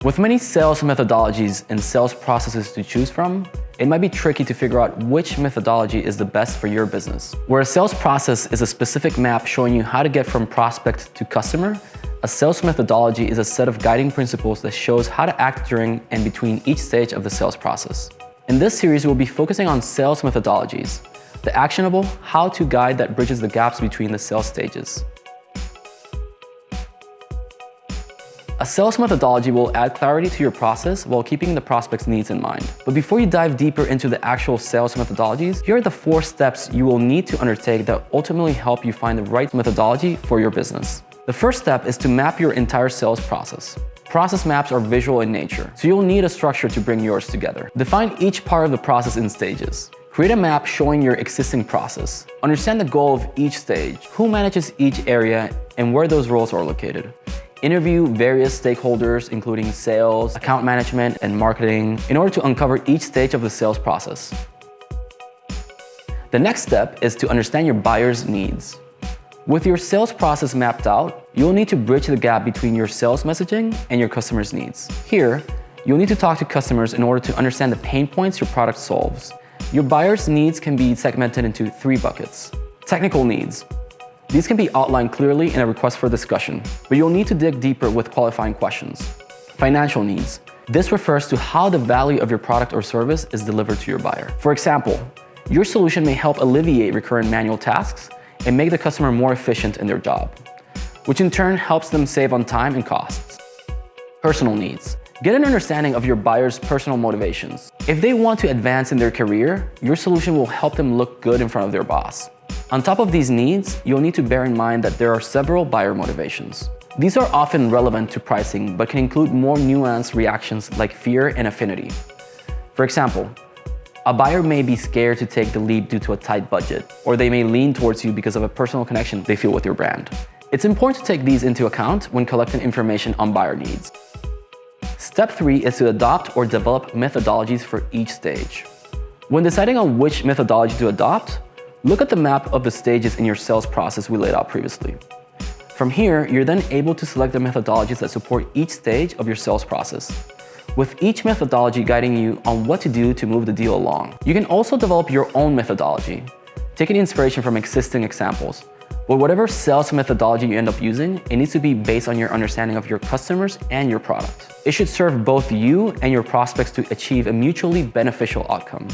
With many sales methodologies and sales processes to choose from, it might be tricky to figure out which methodology is the best for your business. Where a sales process is a specific map showing you how to get from prospect to customer, a sales methodology is a set of guiding principles that shows how to act during and between each stage of the sales process. In this series, we'll be focusing on sales methodologies, the actionable how-to guide that bridges the gaps between the sales stages. A sales methodology will add clarity to your process while keeping the prospect's needs in mind. But before you dive deeper into the actual sales methodologies, here are the 4 steps you will need to undertake that ultimately help you find the right methodology for your business. The first step is to map your entire sales process. Process maps are visual in nature, so you'll need a structure to bring yours together. Define each part of the process in stages. Create a map showing your existing process. Understand the goal of each stage, who manages each area, and where those roles are located. Interview various stakeholders, including sales, account management, and marketing, in order to uncover each stage of the sales process. The next step is to understand your buyer's needs. With your sales process mapped out, you'll need to bridge the gap between your sales messaging and your customers' needs. Here, you'll need to talk to customers in order to understand the pain points your product solves. Your buyer's needs can be segmented into 3 buckets. Technical needs. These can be outlined clearly in a request for discussion, but you'll need to dig deeper with qualifying questions. Financial needs. This refers to how the value of your product or service is delivered to your buyer. For example, your solution may help alleviate recurrent manual tasks and make the customer more efficient in their job, which in turn helps them save on time and costs. Personal needs. Get an understanding of your buyer's personal motivations. If they want to advance in their career, your solution will help them look good in front of their boss. On top of these needs, you'll need to bear in mind that there are several buyer motivations. These are often relevant to pricing, but can include more nuanced reactions like fear and affinity. For example, a buyer may be scared to take the leap due to a tight budget, or they may lean towards you because of a personal connection they feel with your brand. It's important to take these into account when collecting information on buyer needs. Step 3 is to adopt or develop methodologies for each stage. When deciding on which methodology to adopt, look at the map of the stages in your sales process we laid out previously. From here, you're then able to select the methodologies that support each stage of your sales process, with each methodology guiding you on what to do to move the deal along. You can also develop your own methodology, taking inspiration from existing examples. But whatever sales methodology you end up using, it needs to be based on your understanding of your customers and your product. It should serve both you and your prospects to achieve a mutually beneficial outcome.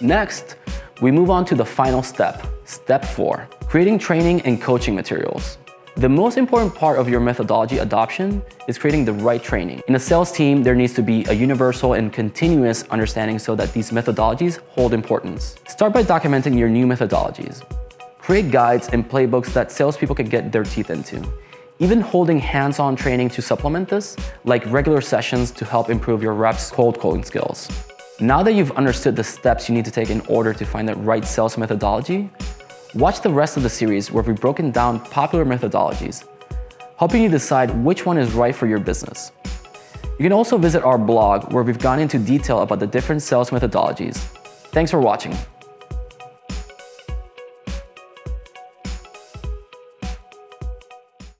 Next, we move on to the final step, step 4, creating training and coaching materials. The most important part of your methodology adoption is creating the right training. In a sales team, there needs to be a universal and continuous understanding so that these methodologies hold importance. Start by documenting your new methodologies. Create guides and playbooks that salespeople can get their teeth into. Even holding hands-on training to supplement this, like regular sessions to help improve your reps' cold calling skills. Now that you've understood the steps you need to take in order to find the right sales methodology, watch the rest of the series where we've broken down popular methodologies, helping you decide which one is right for your business. You can also visit our blog where we've gone into detail about the different sales methodologies. Thanks for watching.